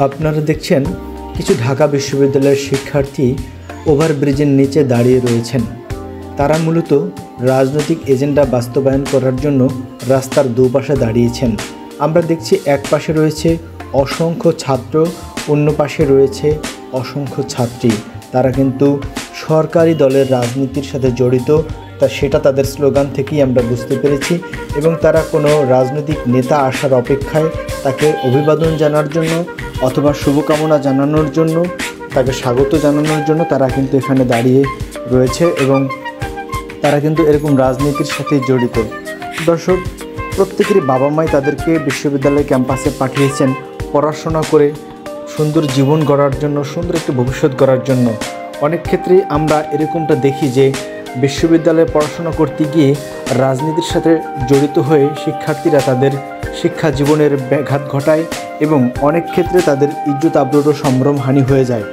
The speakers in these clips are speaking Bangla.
আপনারা দেখছেন কিছু ঢাকা বিশ্ববিদ্যালয়ের শিক্ষার্থী ওভারব্রিজের নিচে দাঁড়িয়ে রয়েছেন। তারা মূলত রাজনৈতিক এজেন্ডা বাস্তবায়ন করার জন্য রাস্তার দুপাশে দাঁড়িয়েছেন। আমরা দেখছি এক পাশে রয়েছে অসংখ্য ছাত্র, অন্য পাশে রয়েছে অসংখ্য ছাত্রী। তারা কিন্তু সরকারি দলের রাজনীতির সাথে জড়িত, সেটা তাদের স্লোগান থেকেই আমরা বুঝতে পেরেছি। এবং তারা কোনো রাজনৈতিক নেতা আসার অপেক্ষায় তাকে অভিবাদন জানার জন্য অথবা শুভকামনা জানানোর জন্য, তাকে স্বাগত জানানোর জন্য তারা কিন্তু এখানে দাঁড়িয়ে রয়েছে এবং তারা কিন্তু এরকম রাজনীতির সাথে জড়িত। দর্শক, প্রত্যেকেরই বাবা মাই তাদেরকে বিশ্ববিদ্যালয় ক্যাম্পাসে পাঠিয়েছেন পড়াশোনা করে সুন্দর জীবন গড়ার জন্য, সুন্দর একটি ভবিষ্যৎ গড়ার জন্য। অনেক ক্ষেত্রেই আমরা এরকমটা দেখি যে বিশ্ববিদ্যালয়ে পড়াশোনা করতে গিয়ে রাজনীতির সাথে জড়িত হয়ে শিক্ষার্থীরা তাদের শিক্ষা জীবনের ব্যাঘাত ঘটায় এবং অনেক ক্ষেত্রে তাদের ইজ্জত আবরুরও সম্ভ্রমহানি হয়ে যায়।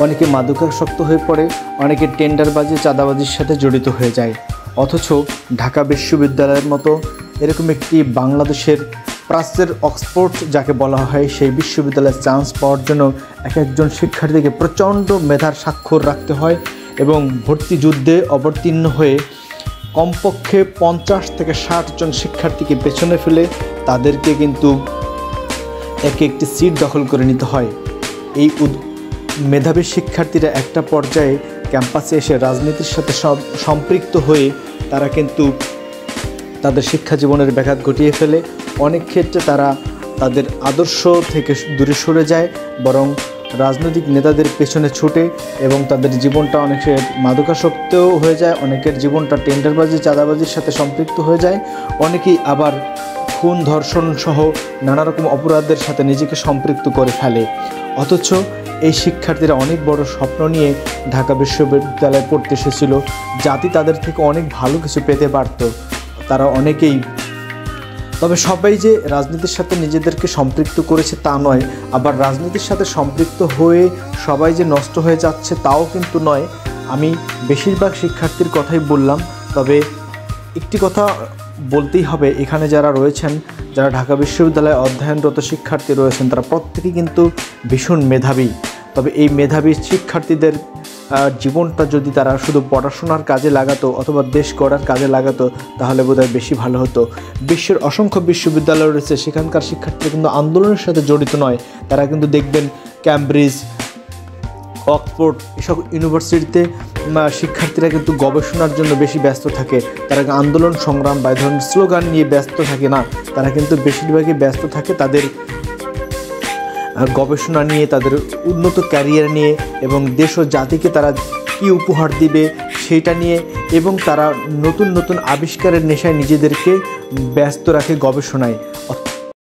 অনেকে মাদকাসক্ত হয়ে পড়ে, অনেকে টেন্ডারবাজি চাঁদাবাজির সাথে জড়িত হয়ে যায়। অথচ ঢাকা বিশ্ববিদ্যালয়ের মতো এরকম একটি বাংলাদেশের প্রাচ্যের অক্সফোর্ড যাকে বলা হয়, সেই বিশ্ববিদ্যালয়ে চান্স পাওয়ার জন্য একজন শিক্ষার্থীকে প্রচণ্ড মেধার স্বাক্ষর রাখতে হয় এবং ভর্তি যুদ্ধে অবতীর্ণ হয়ে কমপক্ষে 50 থেকে 60 জন শিক্ষার্থীকে পেছনে ফেলে তাদেরকে কিন্তু একটি সিট দখল করে নিতে হয়। এই মেধাবী শিক্ষার্থীরা একটা পর্যায়ে ক্যাম্পাসে এসে রাজনীতির সাথে সম্পৃক্ত হয়ে তারা কিন্তু তাদের শিক্ষা জীবনের ব্যাঘাত ঘটিয়ে ফেলে। অনেক ক্ষেত্রে তারা তাদের আদর্শ থেকে দূরে সরে যায়, বরং রাজনৈতিক নেতাদের পেছনে ছুটে এবং তাদের জীবনটা অনেকে মাদকাসক্তও হয়ে যায়, অনেকের জীবনটা টেন্ডারবাজি চাঁদাবাজির সাথে সম্পৃক্ত হয়ে যায়, অনেকেই আবার খুন ধর্ষণ সহ নানা রকম অপরাধের সাথে নিজেকে সম্পৃক্ত করে ফেলে। অথচ এই শিক্ষার্থীরা অনেক বড় স্বপ্ন নিয়ে ঢাকা বিশ্ববিদ্যালয়ে পড়তে এসেছিল। জাতি তাদের থেকে অনেক ভালো কিছু পেতে পারত, তারা অনেকেই। তবে সবাই যে রাজনীতির সাথে নিজেদেরকে সম্পৃক্ত করেছে তা নয়, আবার রাজনীতির সাথে সম্পৃক্ত হয়ে সবাই যে নষ্ট হয়ে যাচ্ছে তাও কিন্তু নয়। আমি বেশিরভাগ শিক্ষার্থীর কথাই বললাম। তবে একটি কথা বলতেই হবে, এখানে যারা রয়েছেন, যারা ঢাকা বিশ্ববিদ্যালয়ে অধ্যয়নরত শিক্ষার্থী রয়েছেন, তারা প্রত্যেকেই কিন্তু ভীষণ মেধাবী। তবে এই মেধাবী শিক্ষার্থীদের জীবনটা যদি তারা শুধু পড়াশোনার কাজে লাগাতো অথবা দেশ গড়ার কাজে লাগাতো তাহলে বোধহয় বেশি ভালো হতো। বিশ্বের অসংখ্য বিশ্ববিদ্যালয় রয়েছে, সেখানকার শিক্ষার্থীরা কিন্তু আন্দোলনের সাথে জড়িত নয়। তারা কিন্তু দেখবেন ক্যামব্রিজ, অক্সফোর্ড এসব ইউনিভার্সিটিতে শিক্ষার্থীরা কিন্তু গবেষণার জন্য বেশি ব্যস্ত থাকে। তারা আন্দোলন সংগ্রাম বা ধরনের স্লোগান নিয়ে ব্যস্ত থাকে না, তারা কিন্তু বেশিরভাগই ব্যস্ত থাকে তাদের গবেষণা নিয়ে, তাদের উন্নত ক্যারিয়ার নিয়ে এবং দেশ ও জাতিকে তারা কী উপহার দিবে সেটা নিয়ে, এবং তারা নতুন নতুন আবিষ্কারের নেশায় নিজেদেরকে ব্যস্ত রাখে গবেষণায়।